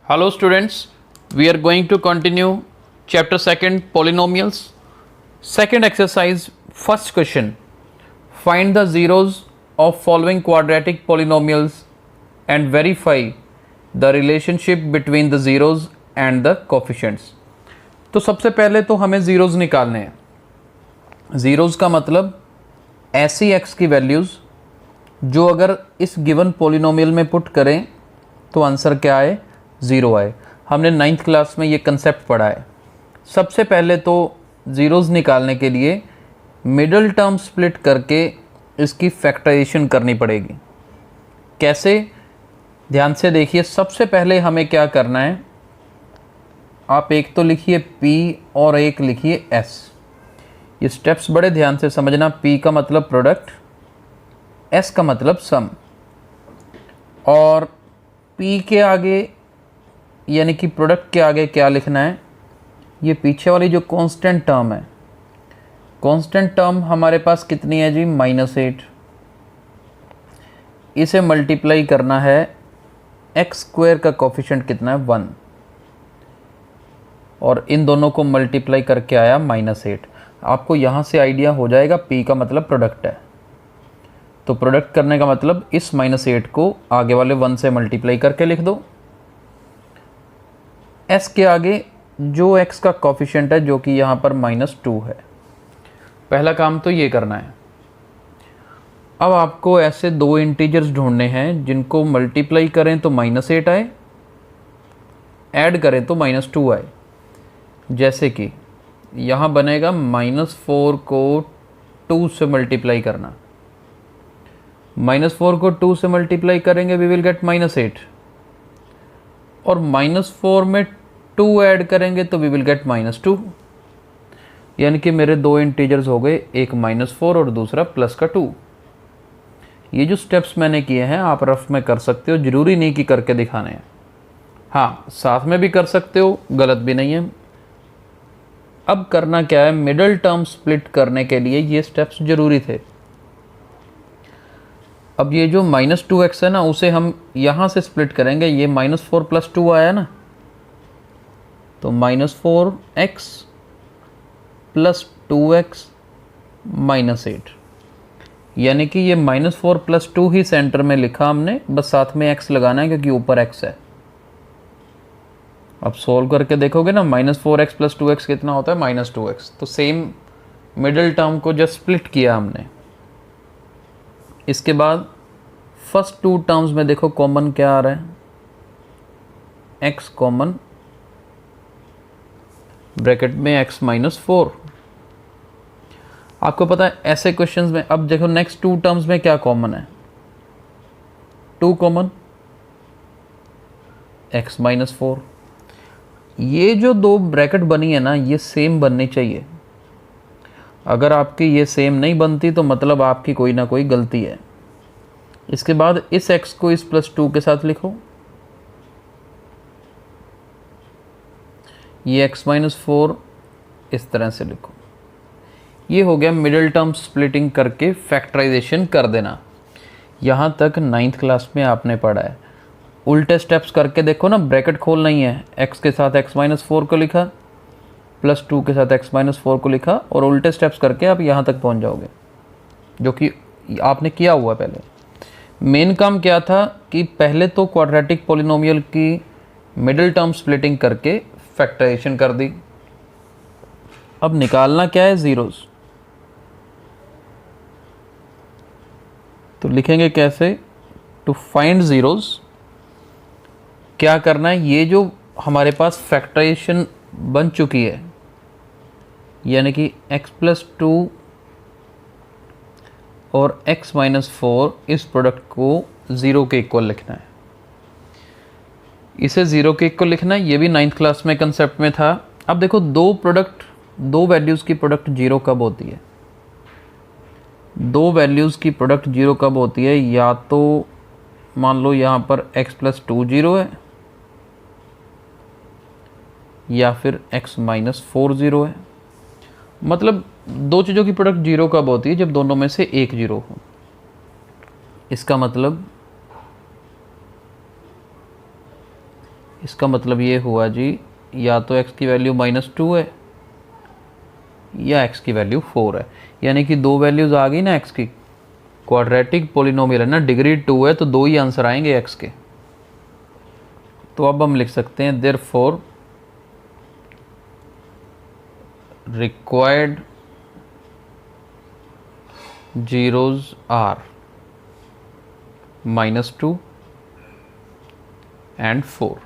Hello students, we are going to continue chapter 2 polynomials. Second exercise, first question. Find the zeros of following quadratic polynomials and verify the relationship between the zeros and the coefficients. तो सबसे पहले तो हमें zeros निकालने हैं। Zeros का मतलब ऐसी x की वैल्यूज़ जो अगर इस गिवन पोलिनोमियल में पुट करें तो आंसर क्या आए, ज़ीरो आए। हमने 9th क्लास में ये कंसेप्ट पढ़ा है। सबसे पहले तो ज़ीरोज़ निकालने के लिए मिडल टर्म स्प्लिट करके इसकी फैक्टराइजेशन करनी पड़ेगी। कैसे, ध्यान से देखिए। सबसे पहले हमें क्या करना है, आप एक तो लिखिए p और एक लिखिए s। ये स्टेप्स बड़े ध्यान से समझना। p का मतलब प्रोडक्ट, s का मतलब सम, और p के आगे यानी कि प्रोडक्ट के आगे क्या लिखना है, ये पीछे वाली जो कांस्टेंट टर्म है, कांस्टेंट टर्म हमारे पास कितनी है जी, -8। इसे मल्टीप्लाई करना है, एक्स स्क्वायर का कोफिशिएंट कितना है, 1, और इन दोनों को मल्टीप्लाई करके आया -8। आपको यहाँ से आइडिया हो जाएगा p का मतलब प्रोडक्ट है, तो प्रोडक्ट करने का मतलब इस -8 को आगे वाले 1 से मल्टीप्लाई करके लिख दो। s के आगे जो x का कोफिशिएंट है जो कि यहाँ पर -2 है। पहला काम तो ये करना है। अब आपको ऐसे दो इंटीजर्स ढूंढने हैं जिनको मल्टीप्लाई करें तो -8 आए, ऐड करें तो -2 आए। जैसे कि यहाँ बनेगा -4 को 2 से मल्टीप्लाई करना, -4 को 2 से मल्टीप्लाई करेंगे वी विल गेट -8, और -4 में 2 ऐड करेंगे तो वी विल गेट -2। यानी कि मेरे दो इंटीजर्स हो गए, एक -4 और दूसरा प्लस का 2। ये जो स्टेप्स मैंने किए हैं आप रफ में कर सकते हो, ज़रूरी नहीं कि करके दिखाने हैं। हाँ, साथ में भी कर सकते हो, गलत भी नहीं है। अब करना क्या है, मिडल टर्म स्प्लिट करने के लिए ये स्टेप्स ज़रूरी थे। अब ये जो -2x है ना, उसे हम यहाँ से स्प्लिट करेंगे। ये -4 + 2 आया ना, तो -4x + 2x -8, यानी कि ये -4 + 2 ही सेंटर में लिखा हमने, बस साथ में x लगाना है क्योंकि ऊपर x है। अब सोल्व करके देखोगे ना, -4x + 2x कितना होता है, -2x। तो सेम मिडिल टर्म को जस्ट स्प्लिट किया हमने। इसके बाद फर्स्ट 2 टर्म्स में देखो कॉमन क्या आ रहा है, x कॉमन, ब्रैकेट में x -4। आपको पता है ऐसे क्वेश्चंस में, अब देखो नेक्स्ट 2 टर्म्स में क्या कॉमन है, 2 कॉमन, x -4। ये जो दो ब्रैकेट बनी है ना, ये सेम बननी चाहिए। अगर आपकी ये सेम नहीं बनती तो मतलब आपकी कोई ना कोई गलती है। इसके बाद इस x को इस +2 के साथ लिखो, ये x -4 इस तरह से लिखो। ये हो गया मिडिल टर्म स्प्लिटिंग करके फैक्टराइजेशन कर देना। यहाँ तक 9th क्लास में आपने पढ़ा है। उल्टे स्टेप्स करके देखो ना, ब्रैकेट खोलना ही है, x के साथ x -4 को लिखा, +2 के साथ x -4 को लिखा, और उल्टे स्टेप्स करके आप यहाँ तक पहुँच जाओगे, जो कि आपने किया हुआ पहले। मेन काम क्या था कि पहले तो क्वाड्रेटिक पॉलिनोमियल की मिडिल टर्म स्प्लिटिंग करके फैक्टराइजेशन कर दी। अब निकालना क्या है, ज़ीरोज़। तो लिखेंगे कैसे, टू फाइंड ज़ीरोज़ क्या करना है, ये जो हमारे पास फैक्टराइजेशन बन चुकी है, यानी कि x + 2 और x -4, इस प्रोडक्ट को 0 के इक्वल लिखना है। इसे 0 के इक्वल लिखना है, ये भी 9th क्लास में कंसेप्ट में था। अब देखो दो वैल्यूज़ की प्रोडक्ट 0 कब होती है, दो वैल्यूज़ की प्रोडक्ट 0 कब होती है, या तो मान लो यहाँ पर x + 2 0 है, या फिर x -4 0 है। मतलब दो चीज़ों की प्रोडक्ट 0 कब होती है, जब दोनों में से एक 0 हो। इसका मतलब इसका मतलब ये हुआ जी, या तो x की वैल्यू -2 है या x की वैल्यू 4 है, यानी कि दो वैल्यूज़ आ गई ना x की। क्वाड्रेटिक पोलिनोमियल है ना, डिग्री 2 है तो दो ही आंसर आएंगे x के। तो अब हम लिख सकते हैं therefore required zeros are -2 and 4,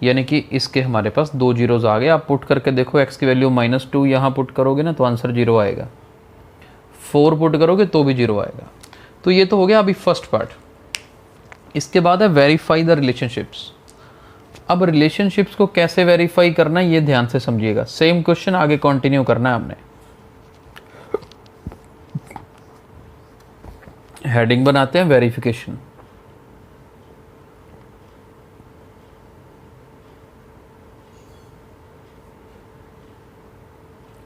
यानी कि इसके हमारे पास दो जीरोज आ गए। आप पुट करके देखो, x की वैल्यू -2 यहाँ पुट करोगे ना तो आंसर 0 आएगा, 4 पुट करोगे तो भी 0 आएगा। तो ये तो हो गया अभी फर्स्ट पार्ट। इसके बाद है वेरीफाई द रिलेशनशिप्स। अब रिलेशनशिप्स को कैसे वेरीफाई करना है ये ध्यान से समझिएगा। सेम क्वेश्चन आगे कंटिन्यू करना है हमने। हेडिंग बनाते हैं वेरिफिकेशन।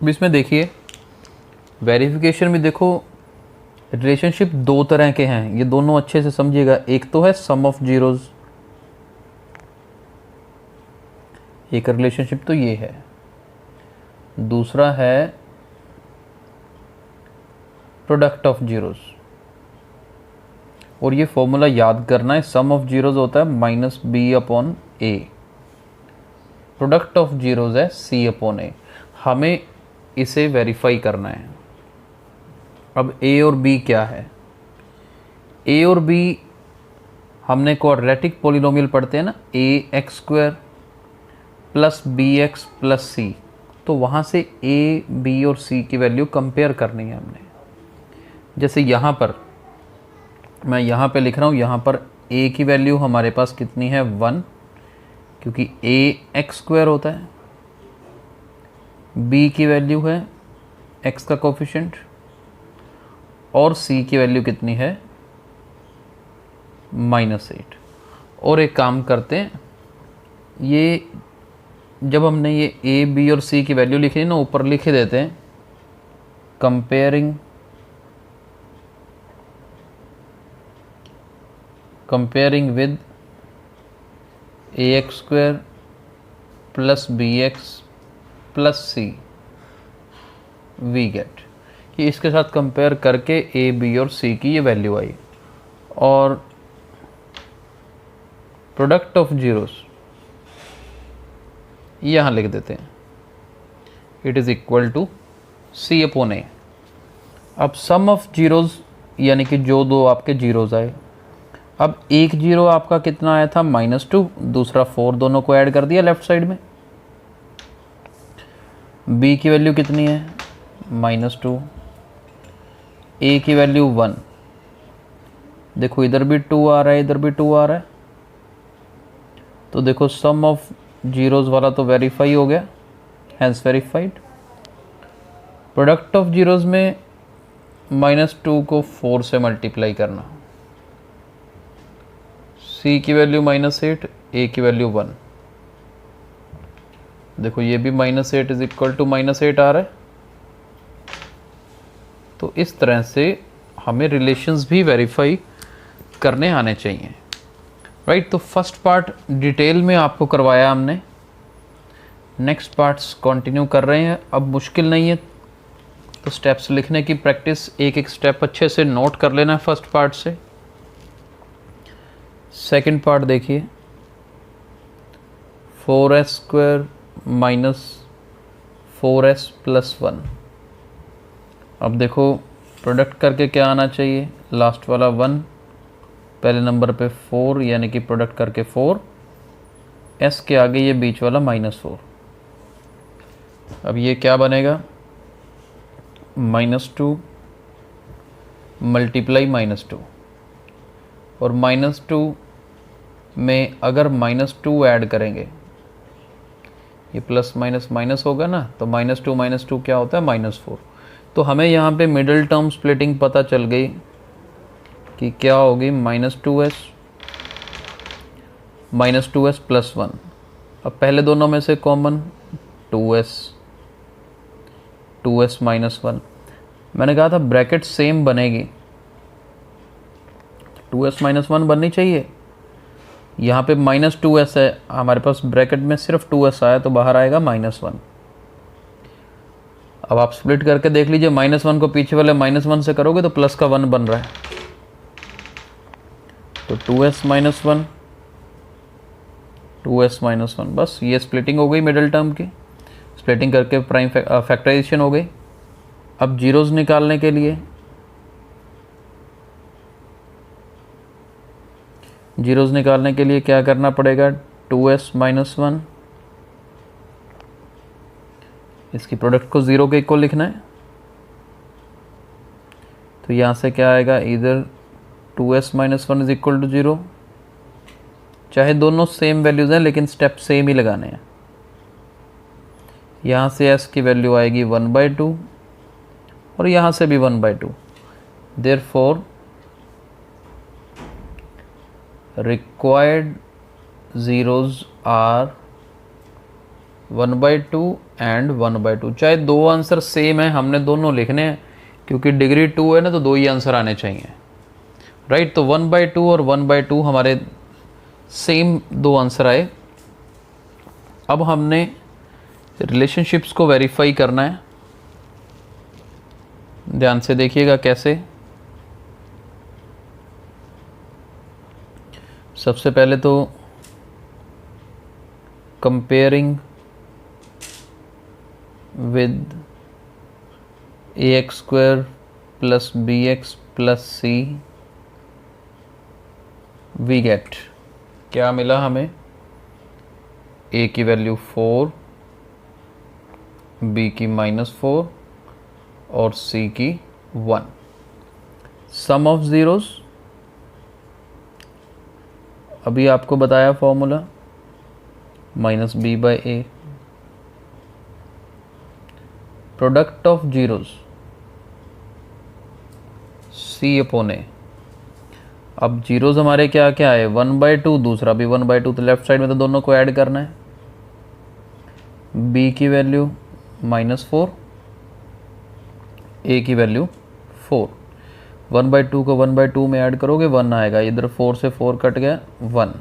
अब इसमें देखिए वेरिफिकेशन में देखो रिलेशनशिप दो तरह के हैं, ये दोनों अच्छे से समझिएगा। एक तो है सम ऑफ जीरोज, एक रिलेशनशिप तो ये है, दूसरा है प्रोडक्ट ऑफ जीरोज। और ये फॉर्मूला याद करना है, सम ऑफ जीरोज होता है -b/a, प्रोडक्ट ऑफ जीरोज है c/a। हमें इसे वेरीफाई करना है। अब a और b क्या है? a और b हमने क्वाड्रेटिक पोलिनोमियल पढ़ते हैं ना, ax² + bx + c, तो वहाँ से a, b और c की वैल्यू कंपेयर करनी है हमने। जैसे यहाँ पर मैं यहाँ पे लिख रहा हूँ, यहाँ पर a की वैल्यू हमारे पास कितनी है 1, क्योंकि a x² होता है, b की वैल्यू है x का कोफिशिएंट, और c की वैल्यू कितनी है -8। और एक काम करते हैं, ये जब हमने ये a, b और c की वैल्यू लिखी है ना, ऊपर लिखे देते हैं comparing with ax² + bx + c we get, कि इसके साथ कंपेयर करके a, b और c की ये वैल्यू आई। और प्रोडक्ट ऑफ जीरोस यहाँ लिख देते हैं, it is equal to c/a। अब सम ऑफ जीरोज यानी कि जो दो आपके जीरोज आए, अब एक जीरो आपका कितना आया था -2, दूसरा 4, दोनों को ऐड कर दिया लेफ्ट साइड में। b की वैल्यू कितनी है -2, a की वैल्यू 1, देखो इधर भी 2 आ रहा है, इधर भी 2 आ रहा है, तो देखो सम ऑफ जीरोज वाला तो वेरीफाई हो गया, hence verified. Product of zeros में -2 को 4 से मल्टीप्लाई करना, c की वैल्यू -8, a की वैल्यू 1, देखो ये भी -8 इज इक्वल टू -8 आ रहा है। तो इस तरह से हमें रिलेशंस भी वेरीफाई करने आने चाहिए, राइट। तो फर्स्ट पार्ट डिटेल में आपको करवाया हमने, नेक्स्ट पार्ट्स कंटिन्यू कर रहे हैं। अब मुश्किल नहीं है तो स्टेप्स लिखने की प्रैक्टिस, एक एक स्टेप अच्छे से नोट कर लेना है फर्स्ट पार्ट से। सेकंड पार्ट देखिए, 4s² - 4s + 1। अब देखो प्रोडक्ट करके क्या आना चाहिए, लास्ट वाला 1, पहले नंबर पे 4, यानी कि प्रोडक्ट करके 4, s के आगे ये बीच वाला -4। अब ये क्या बनेगा, -2 मल्टीप्लाई -2, और -2 में अगर -2 ऐड करेंगे, ये प्लस माइनस माइनस होगा ना, तो -2 क्या होता है -4। तो हमें यहाँ पे मिडिल टर्म स्प्लिटिंग पता चल गई कि क्या होगी, -2s + 1। अब पहले दोनों में से कॉमन 2s -1, मैंने कहा था ब्रैकेट सेम बनेगी, 2s - 1 बननी चाहिए। यहाँ पे -2s है, हमारे पास ब्रैकेट में सिर्फ 2s आया तो बाहर आएगा -1। अब आप स्प्लिट करके देख लीजिए, -1 को पीछे वाले -1 से करोगे तो प्लस का 1 बन रहा है, तो 2s -1 2s -1, बस ये स्प्लिटिंग हो गई मिडिल टर्म की। स्प्लिटिंग करके प्राइम फैक्टराइजेशन हो गई। अब जीरोस निकालने के लिए क्या करना पड़ेगा, 2s -1, इसकी प्रोडक्ट को 0 के इक्वल लिखना है। तो यहाँ से क्या आएगा, इधर 2s -1 इज इक्वल टू 0, चाहे दोनों सेम वैल्यूज़ हैं लेकिन स्टेप सेम ही लगाने हैं। यहाँ से s की वैल्यू आएगी 1/2 और यहाँ से भी 1/2। Therefore required zeros are 1/2 and 1/2। चाहे दो आंसर सेम है, हमने दोनों लिखने हैं क्योंकि डिग्री 2 है ना, तो दो ही आंसर आने चाहिए, राइट। तो 1/2 और 1/2 हमारे सेम दो आंसर आए। अब हमने रिलेशनशिप्स को वेरीफाई करना है, ध्यान से देखिएगा कैसे। सबसे पहले तो comparing with ax² + bx + c we get, क्या मिला हमें, a की वैल्यू 4, b की -4 और c की 1। सम ऑफ ज़ीरोज़, अभी आपको बताया formula, -b/a। Product of zeros c/a। अब जीरोज़ हमारे क्या क्या है, 1/2, दूसरा भी 1/2, तो लेफ्ट साइड में तो दोनों को ऐड करना है। b की वैल्यू -4, a की वैल्यू 4। 1/2 को 1/2 में ऐड करोगे 1 आएगा, इधर 4 से 4 कट गया 1।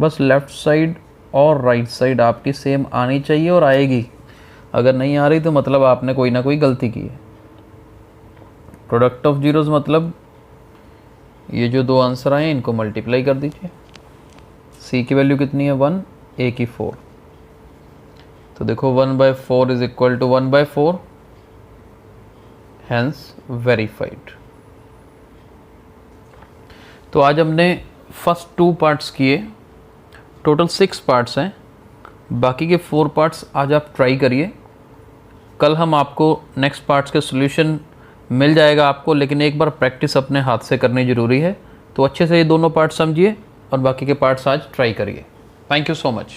बस लेफ़्ट साइड और राइट साइड आपकी सेम आनी चाहिए और आएगी। अगर नहीं आ रही तो मतलब आपने कोई ना कोई गलती की है। प्रोडक्ट ऑफ जीरोज़ मतलब ये जो दो आंसर आए इनको मल्टीप्लाई कर दीजिए। c की वैल्यू कितनी है 1, a की 4, तो देखो 1/4 is equal to 1/4, hence verified. तो आज हमने फर्स्ट 2 पार्ट्स किए, टोटल 6 पार्ट्स हैं, बाकी के 4 पार्ट्स आज आप ट्राई करिए। कल हम आपको नेक्स्ट पार्ट्स के सॉल्यूशन मिल जाएगा आपको, लेकिन एक बार प्रैक्टिस अपने हाथ से करनी ज़रूरी है। तो अच्छे से ये दोनों पार्ट्स समझिए और बाकी के पार्ट्स आज ट्राई करिए। Thank you so much.